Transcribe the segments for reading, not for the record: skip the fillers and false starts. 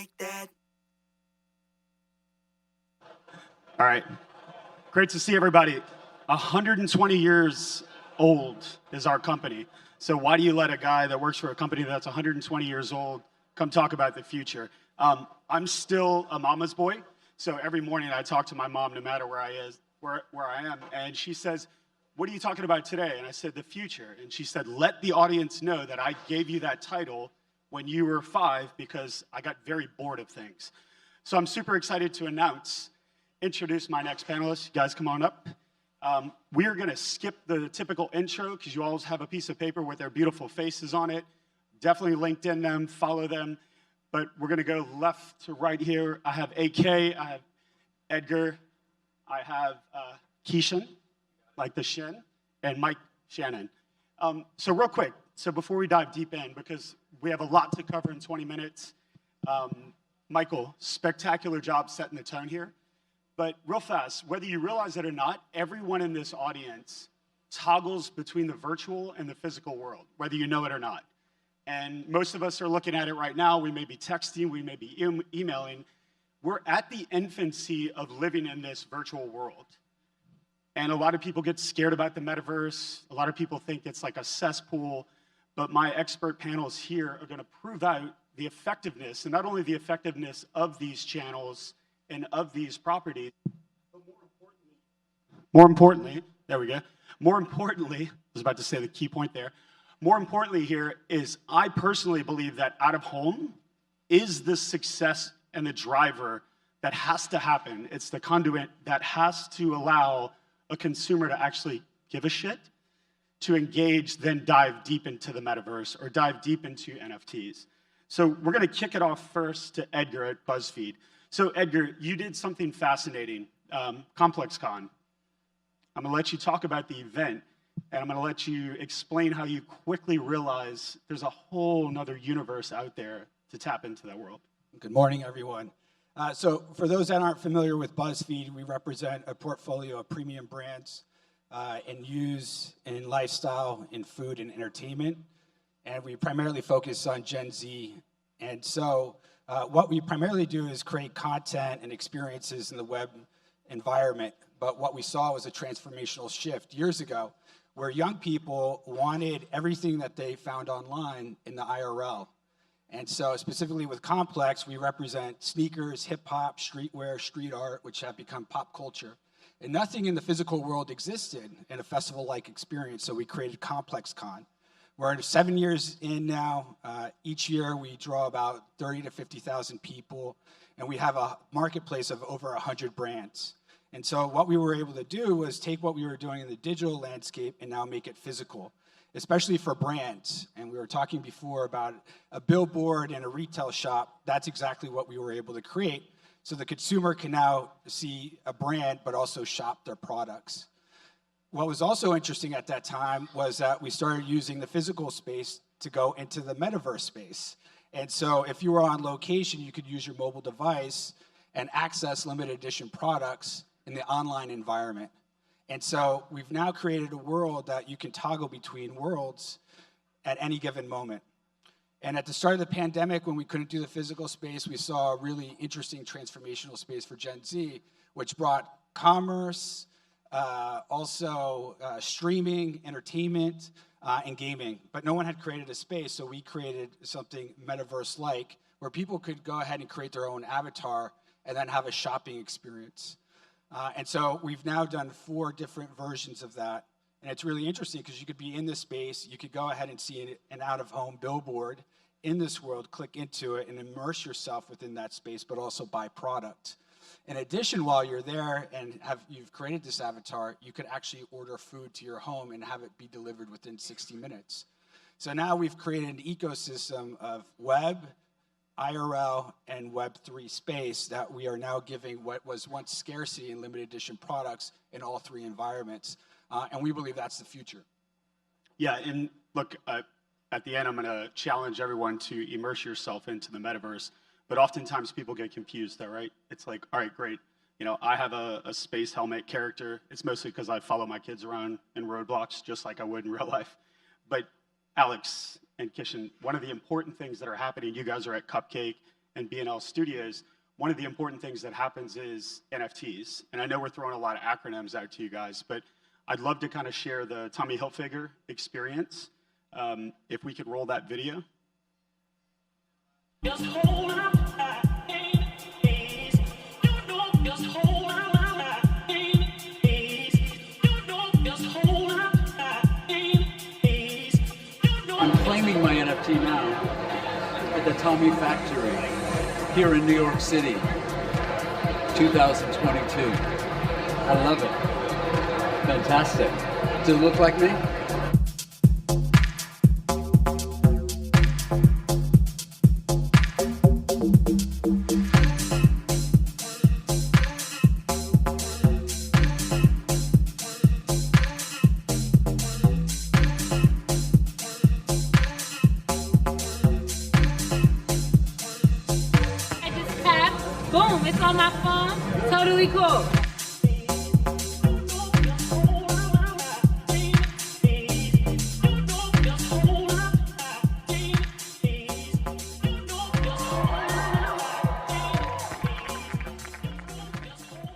shake that. All right, great to see everybody. 120 years old is our company. So why do you let a guy that works for a company that's 120 years old come talk about the future? I'm still a mama's boy, so every morning I talk to my mom no matter where I am, and she says, "What are you talking about today?" And I said, "The future." And she said, "Let the audience know that I gave you that title when you were 5 because I got very bored of things." So I'm super excited to introduce my next panelist. You guys come on up. We are gonna skip the typical intro because you always have a piece of paper with their beautiful faces on it. Definitely LinkedIn them, follow them. But we're gonna go left to right here. I have AK, I have Edgar, I have Kishan, like the Shin, and Shannon. So real quick, so before we dive deep in, because we have a lot to cover in 20 minutes, Michael, spectacular job setting the tone here. But real fast, whether you realize it or not, everyone in this audience toggles between the virtual and the physical world, whether you know it or not. And most of us are looking at it right now. We may be texting, we may be emailing. We're at the infancy of living in this virtual world. And a lot of people get scared about the metaverse. A lot of people think it's like a cesspool. But my expert panels here are going to prove out the effectiveness, and not only the effectiveness of these channels and of these properties, but more importantly, there we go. More importantly, I was about to say the key point there. More importantly here is I personally believe that out of home is the success and the driver that has to happen. It's the conduit that has to allow a consumer to actually give a shit, to engage, then dive deep into the metaverse or dive deep into NFTs. So we're gonna kick it off first to Edgar at BuzzFeed. So Edgar, you did something fascinating, ComplexCon. I'm gonna let you talk about the event, and I'm gonna let you explain how you quickly realize there's a whole nother universe out there to tap into that world. Good morning, everyone. So for those that aren't familiar with BuzzFeed, we represent a portfolio of premium brands in news, in lifestyle, in food, and entertainment. And we primarily focus on Gen Z. And so what we primarily do is create content and experiences in the web environment. But what we saw was a transformational shift years ago where young people wanted everything that they found online in the IRL. And so specifically with Complex, we represent sneakers, hip hop, streetwear, street art, which have become pop culture. And nothing in the physical world existed in a festival-like experience, so we created ComplexCon. We're 7 years in now. Each year we draw about 30 to 50,000 people, and we have a marketplace of over 100 brands. And so what we were able to do was take what we were doing in the digital landscape and now make it physical, especially for brands. And we were talking before about a billboard and a retail shop. That's exactly what we were able to create. So the consumer can now see a brand, but also shop their products. What was also interesting at that time was that we started using the physical space to go into the metaverse space. And so if you were on location, you could use your mobile device and access limited edition products in the online environment. And so we've now created a world that you can toggle between worlds at any given moment. And at the start of the pandemic, when we couldn't do the physical space, we saw a really interesting transformational space for Gen Z, which brought commerce, also streaming, entertainment, and gaming. But no one had created a space, so we created something metaverse-like, where people could go ahead and create their own avatar and then have a shopping experience. And so we've now done 4 different versions of that. And it's really interesting because you could be in this space, you could go ahead and see an out-of-home billboard in this world, click into it, and immerse yourself within that space, but also buy product. In addition, while you're there and you've created this avatar, you could actually order food to your home and have it be delivered within 60 minutes. So now we've created an ecosystem of web, IRL, and Web3 space that we are now giving what was once scarcity in limited edition products in all 3 environments. And we believe that's the future. Yeah, and look, at the end, I'm gonna challenge everyone to immerse yourself into the metaverse, but oftentimes people get confused though, right? It's like, all right, great. You know, I have a space helmet character. It's mostly because I follow my kids around in roadblocks just like I would in real life. But Alex and Kishan, one of the important things that are happening, you guys are at Cupcake, and B&L Studios, one of the important things that happens is NFTs. And I know we're throwing a lot of acronyms out to you guys, but I'd love to kind of share the Tommy Hilfiger experience. If we could roll that video. Just hold on tight, please. You know, just hold on tight, please. You know, just hold on tight, please. You know. I'm claiming my NFT now at the Tommy Factory here in New York City, 2022. I love it. Fantastic. Does it look like me? Boom, it's on my phone. Totally cool.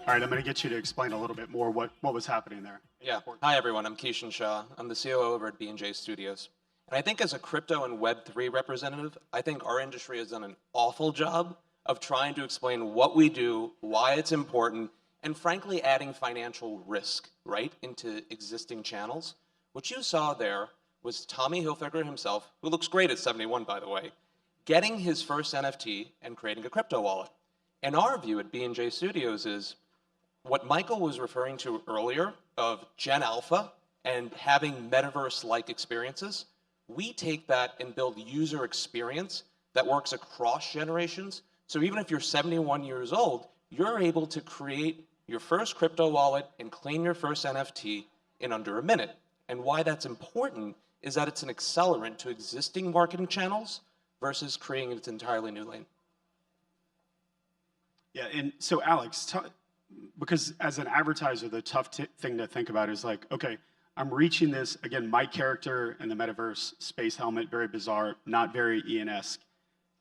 All right, I'm going to get you to explain a little bit more what was happening there. Yeah. Hi, everyone. I'm Kishan Shah. I'm the COO over at B&J Studios. And I think as a crypto and Web3 representative, I think our industry has done an awful job of trying to explain what we do, why it's important, and frankly, adding financial risk, right, into existing channels. What you saw there was Tommy Hilfiger himself, who looks great at 71, by the way, getting his first NFT and creating a crypto wallet. And our view at B&J Studios is what Michael was referring to earlier of Gen Alpha and having metaverse-like experiences. We take that and build user experience that works across generations. So even if you're 71 years old, you're able to create your first crypto wallet and claim your first NFT in under a minute. And why that's important is that it's an accelerant to existing marketing channels versus creating its entirely new lane. Yeah, and so Alex, because as an advertiser, the tough thing to think about is like, okay, I'm reaching this, again, my character in the metaverse, space helmet, very bizarre, not very Ian-esque,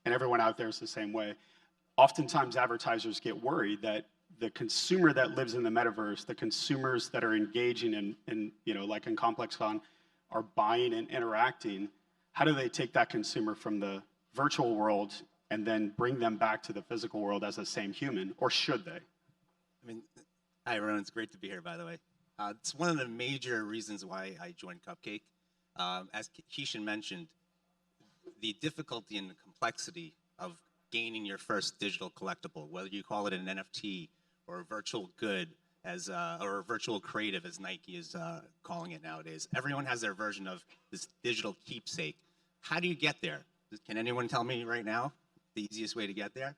and everyone out there is the same way. Oftentimes advertisers get worried that the consumer that lives in the metaverse, the consumers that are engaging in like in ComplexCon, are buying and interacting. How do they take that consumer from the virtual world and then bring them back to the physical world as the same human, or should they? I mean, hi everyone, it's great to be here, by the way. It's one of the major reasons why I joined Cupcake. As Kishan mentioned, the difficulty and the complexity of gaining your first digital collectible, whether you call it an NFT or a virtual good, or a virtual creative, as Nike is calling it nowadays. Everyone has their version of this digital keepsake. How do you get there? Can anyone tell me right now the easiest way to get there?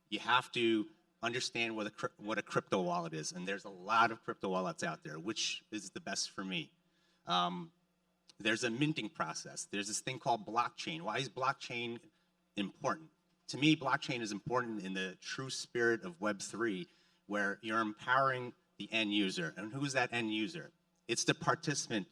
You have to understand what a crypto wallet is, and there's a lot of crypto wallets out there. Which is the best for me? There's a minting process. There's this thing called blockchain. Why is blockchain important? To me, blockchain is important in the true spirit of Web3, where you're empowering the end user. And who's that end user? It's the participant.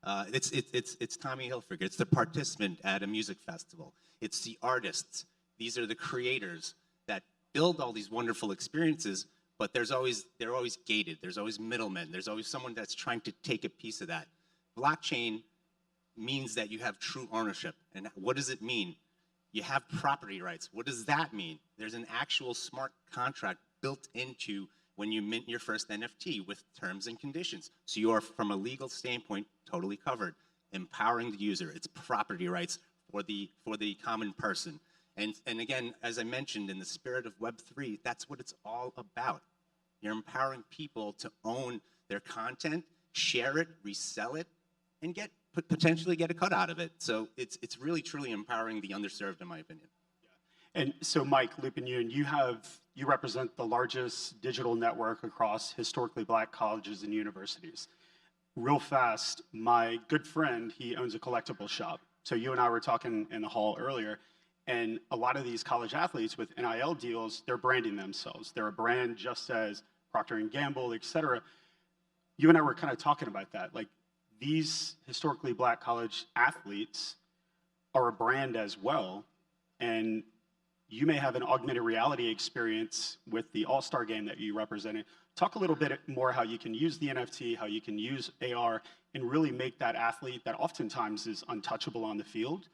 It's Tommy Hilfiger. It's the participant at a music festival. It's the artists. These are the creators that build all these wonderful experiences, but they're always gated. There's always middlemen. There's always someone that's trying to take a piece of that. Blockchain means that you have true ownership. And what does it mean? You have property rights. What does that mean? There's an actual smart contract built into when you mint your first NFT with terms and conditions. So you are, from a legal standpoint, totally covered. Empowering the user. It's property rights for the common person. And again, as I mentioned, in the spirit of Web3, that's what it's all about. You're empowering people to own their content, share it, resell it, and potentially get a cut out of it. So it's really, truly empowering the underserved, in my opinion. Yeah. And so, Mike, looping you, and you represent the largest digital network across historically Black colleges and universities. Real fast, my good friend, he owns a collectible shop. So you and I were talking in the hall earlier, and a lot of these college athletes with NIL deals, they're branding themselves. They're a brand just as Procter & Gamble, et cetera. You and I were kind of talking about that. Like, these historically Black college athletes are a brand as well, and you may have an augmented reality experience with the All-Star game that you represented. Talk a little bit more how you can use the NFT, how you can use AR, and really make that athlete that oftentimes is untouchable on the field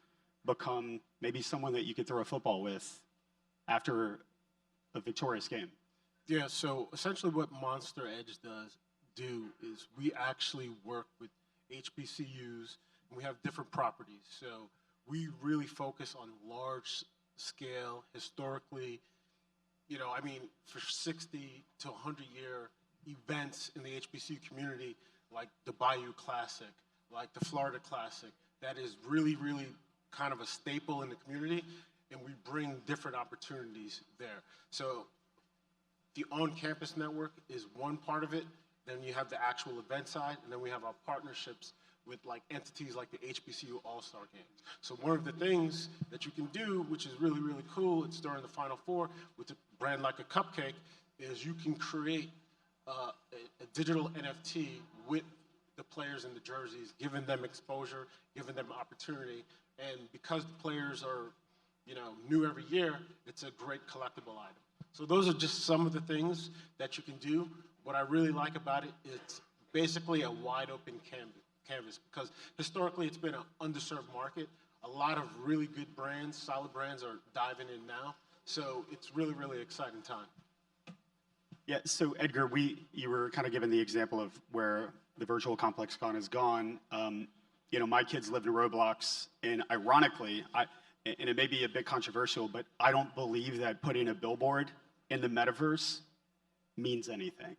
become maybe someone that you could throw a football with after a victorious game. Yeah, so essentially what Monster Edge does is we actually work with HBCUs, and we have different properties. So we really focus on large scale, historically, for 60 to 100-year events in the HBCU community, like the Bayou Classic, like the Florida Classic, that is really, really kind of a staple in the community, and we bring different opportunities there. So the on-campus network is one part of it. Then you have the actual event side, and then we have our partnerships with like entities like the HBCU All-Star Games. So one of the things that you can do, which is really, really cool, it's during the Final Four with a brand like a Cupcake, is you can create a digital NFT with the players in the jerseys, giving them exposure, giving them opportunity. And because the players are, new every year, it's a great collectible item. So those are just some of the things that you can do. What I really like about it, it's basically a wide open canvas because historically it's been an underserved market. A lot of really good brands, solid brands are diving in now. So it's really, really exciting time. Yeah, so Edgar, you were kind of given the example of where the virtual complex con has gone. My kids live in Roblox, and ironically, and it may be a bit controversial, but I don't believe that putting a billboard in the metaverse means anything.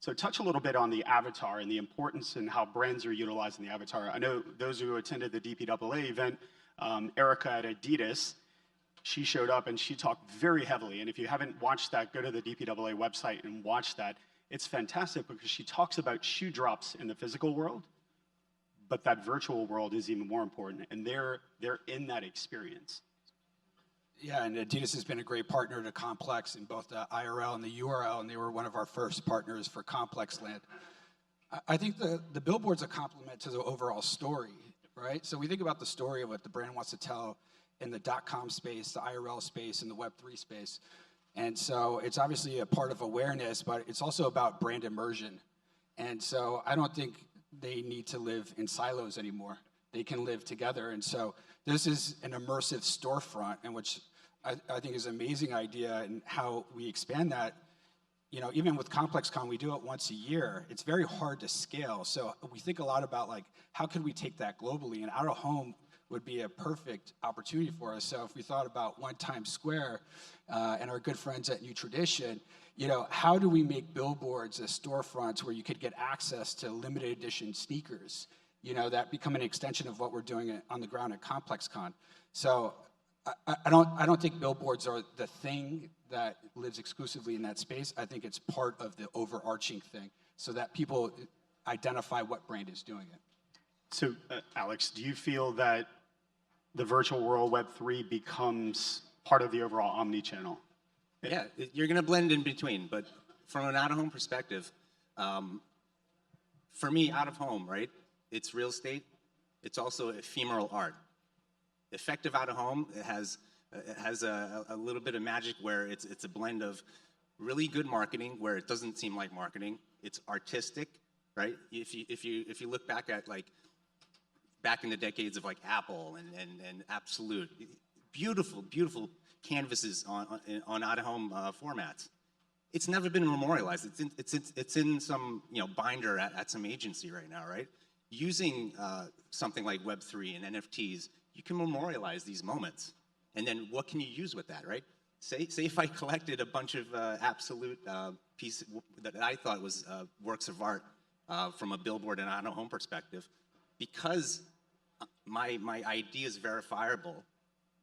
So touch a little bit on the avatar and the importance and how brands are utilizing the avatar. I know those who attended the DPAA event, Erica at Adidas, she showed up and she talked very heavily. And if you haven't watched that, go to the DPAA website and watch that. It's fantastic because she talks about shoe drops in the physical world, but that virtual world is even more important. And they're in that experience. Yeah, and Adidas has been a great partner to Complex in both the IRL and the URL, and they were one of our first partners for Complex Land. I think the billboard's a complement to the overall story, right? So we think about the story of what the brand wants to tell in the .com space, the IRL space, and the Web3 space. And so it's obviously a part of awareness, but it's also about brand immersion. And so I don't think they need to live in silos anymore. They can live together. And so this is an immersive storefront, in which I think is an amazing idea, and how we expand that. Even with ComplexCon, we do it once a year. It's very hard to scale. So we think a lot about how could we take that globally, and out of home would be a perfect opportunity for us. So if we thought about One Times Square and our good friends at New Tradition, how do we make billboards as storefronts where you could get access to limited edition sneakers, that become an extension of what we're doing on the ground at ComplexCon. So I don't think billboards are the thing that lives exclusively in that space. I think it's part of the overarching thing so that people identify what brand is doing it. So, Alex, do you feel that the virtual world Web3 becomes part of the overall omni-channel? Yeah, you're going to blend in between, but from an out-of-home perspective, for me, out-of-home, right, it's real estate. It's also ephemeral art. Effective out-of-home, it has a little bit of magic where it's a blend of really good marketing where it doesn't seem like marketing. It's artistic, right? If you look back at back in the decades of Apple and Absolute, beautiful canvases on out-of-home formats. It's never been memorialized. It's in some binder at some agency right now, right? Using something like Web3 and NFTs, you can memorialize these moments. And then what can you use with that, right? Say if I collected a bunch of Absolute pieces that I thought was works of art from a billboard and out-of-home perspective, because my ID is verifiable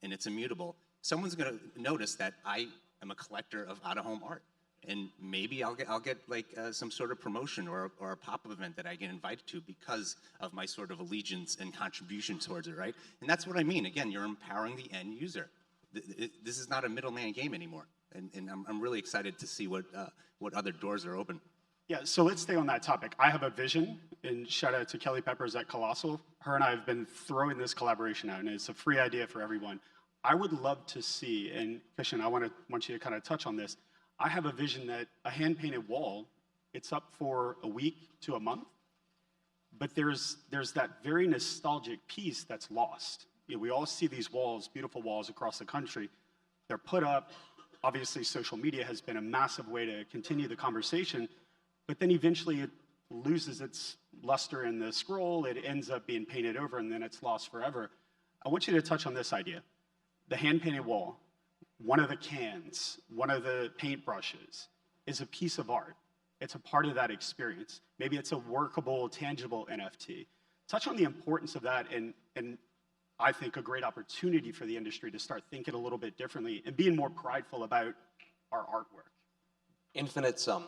and it's immutable, someone's going to notice that I am a collector of out-of-home art. And maybe I'll get some sort of promotion or a pop-up event that I get invited to because of my sort of allegiance and contribution towards it, right? And that's what I mean. Again, you're empowering the end user. This is not a middleman game anymore. And I'm really excited to see what other doors are open. Yeah, so let's stay on that topic. I have a vision, and shout out to Kelly Peppers at Colossal. Her and I have been throwing this collaboration out, and it's a free idea for everyone. I would love to see, and Kishan, I want you to kind of touch on this. I have a vision that a hand-painted wall, it's up for a week to a month, but there's that very nostalgic piece that's lost. You know, we all see these walls, beautiful walls across the country. They're put up. Obviously, social media has been a massive way to continue the conversation, but then eventually it loses its luster in the scroll. It ends up being painted over, and then it's lost forever. I want you to touch on this idea. The hand-painted wall, one of the cans, one of the paintbrushes is a piece of art. It's a part of that experience. Maybe it's a workable, tangible NFT. Touch on the importance of that, and I think a great opportunity for the industry to start thinking a little bit differently and being more prideful about our artwork. Infinite sum.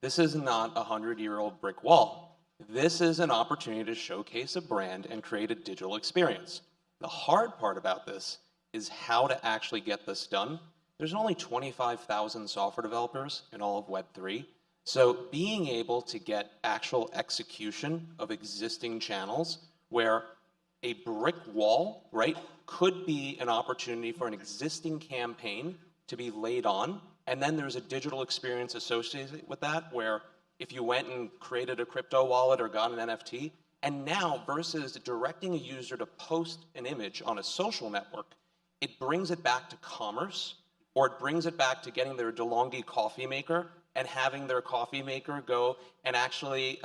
This is not a 100-year-old brick wall. This is an opportunity to showcase a brand and create a digital experience. The hard part about this is how to actually get this done. There's only 25,000 software developers in all of Web3. So being able to get actual execution of existing channels where a brick wall, right, could be an opportunity for an existing campaign to be laid on, and then there's a digital experience associated with that where if you went and created a crypto wallet or got an NFT, and now versus directing a user to post an image on a social network, it brings it back to commerce, or it brings it back to getting their DeLonghi coffee maker and having their coffee maker go and actually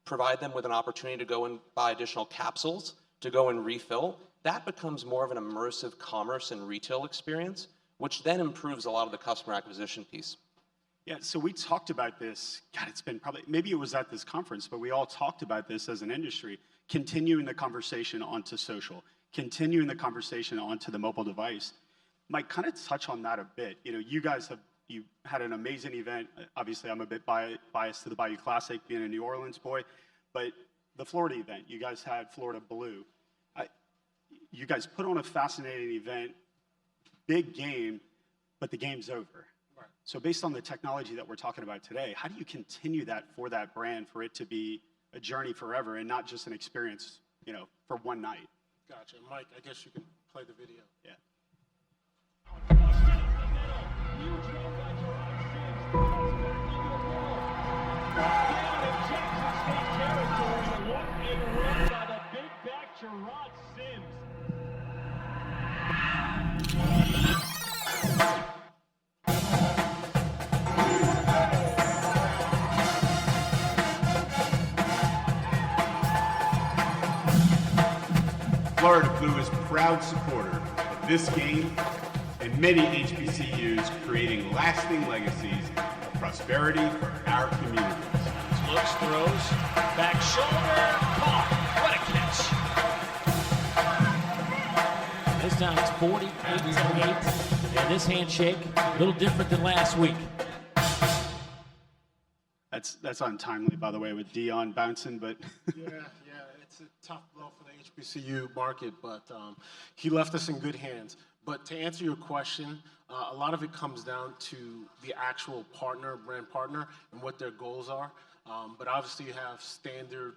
provide them with an opportunity to go and buy additional capsules to go and refill. That becomes more of an immersive commerce and retail experience, which then improves a lot of the customer acquisition piece. Yeah, so we talked about this, God, it's been probably, maybe it was at this conference, but we all talked about this as an industry, continuing the conversation onto social, continuing the conversation onto the mobile device. Mike, kind of touch on that a bit. You know, you had an amazing event. Obviously, I'm a bit biased to the Bayou Classic, being a New Orleans boy, but the Florida event, you guys had Florida Blue. You guys put on a fascinating event, big game, but the game's over. Right. So based on the technology that we're talking about today, how do you continue that for that brand, for it to be a journey forever and not just an experience, you know, for one night? Gotcha. Mike, I guess you can play the video. Yeah. Florida Blue is proud supporter of this game and many HBCUs, creating lasting legacies of prosperity for our communities. Looks, throws, back shoulder, caught. What a catch. This time it's 48-8, and this handshake a little different than last week. That's untimely, by the way, with Dion bouncing, but Yeah, it's a tough blow for the HBCU market, but he left us in good hands. But to answer your question, a lot of it comes down to the actual brand partner, and what their goals are. But obviously, you have standard,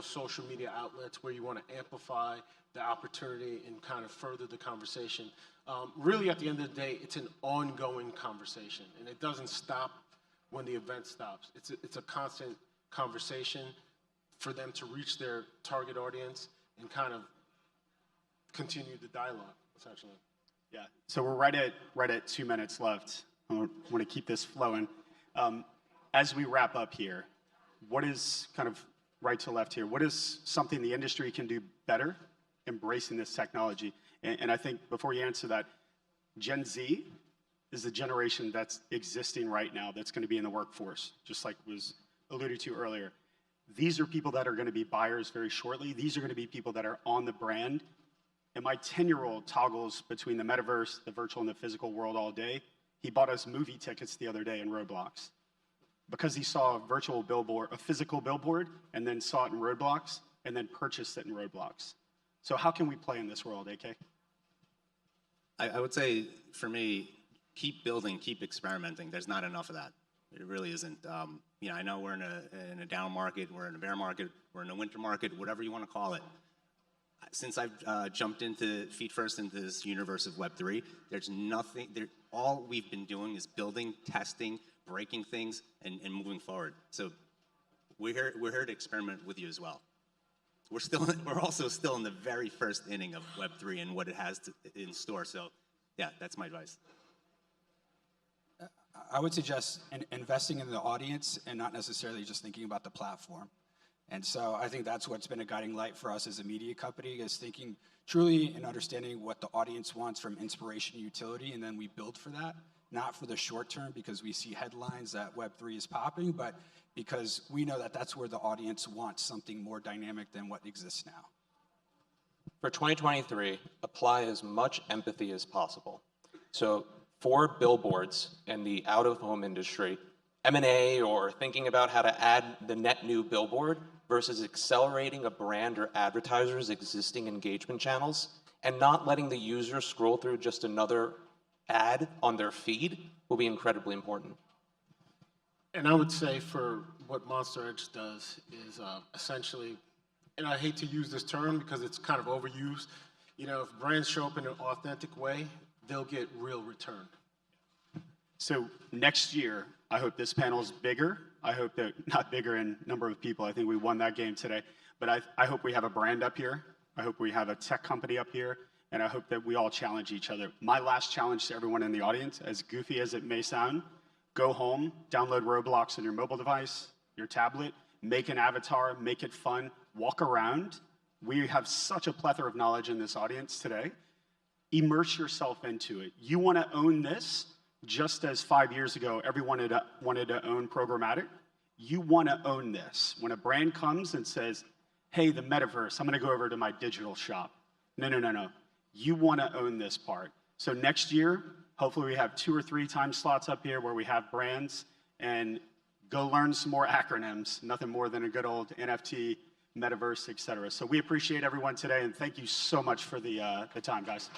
social media outlets where you want to amplify the opportunity and kind of further the conversation. Really, at the end of the day, it's an ongoing conversation, and it doesn't stop when the event stops. It's a constant conversation for them to reach their target audience and kind of continue the dialogue, essentially. yeah. So we're right at 2 minutes left. I want to keep this flowing. As we wrap up here, what is kind of right to left here? What is something the industry can do better embracing this technology? And I think before you answer that, Gen Z is the generation that's existing right now that's going to be in the workforce, just like was alluded to earlier. These are people that are going to be buyers very shortly. These are going to be people that are on the brand. And my 10-year-old toggles between the metaverse, the virtual, and the physical world all day. He bought us movie tickets the other day in Roblox because he saw a virtual billboard, a physical billboard, and then saw it in Roblox, and then purchased it in Roblox. So how can we play in this world, AK? I would say, for me, keep building, keep experimenting. There's not enough of that. It really isn't. I know we're in a down market, we're in a bear market, we're in a winter market, whatever you want to call it. since I've jumped into feet first into this universe of Web3, there's nothing. All we've been doing is building, testing, breaking things, and moving forward. So we're here to experiment with you as well. We're also still in the very first inning of Web3 and what it has in store. So yeah, that's my advice. I would suggest investing in the audience and not necessarily just thinking about the platform. And so I think that's what's been a guiding light for us as a media company, is thinking truly and understanding what the audience wants from inspiration and utility, and then we build for that, not for the short term because we see headlines that Web3 is popping, but because we know that that's where the audience wants something more dynamic than what exists now. For 2023, apply as much empathy as possible. So for billboards in the out-of-home industry, M&A or thinking about how to add the net new billboard versus accelerating a brand or advertiser's existing engagement channels and not letting the user scroll through just another ad on their feed will be incredibly important. And I would say for what Monster Edge does is essentially, and I hate to use this term because it's kind of overused, you know, if brands show up in an authentic way, they'll get real return. So next year, I hope this panel is bigger. I hope that, not bigger in number of people, I think we won that game today, but I hope we have a brand up here. I hope we have a tech company up here, and I hope that we all challenge each other. My last challenge to everyone in the audience, as goofy as it may sound, go home, download Roblox on your mobile device, your tablet, make an avatar, make it fun, walk around. We have such a plethora of knowledge in this audience today. Immerse yourself into it. You want to own this, just as 5 years ago, everyone wanted to own programmatic. You want to own this. When a brand comes and says, hey, the metaverse, I'm going to go over to my digital shop. No. You want to own this part. So next year, hopefully we have 2 or 3 time slots up here where we have brands, and go learn some more acronyms, nothing more than a good old NFT, metaverse, et cetera. So we appreciate everyone today, and thank you so much for the time, guys.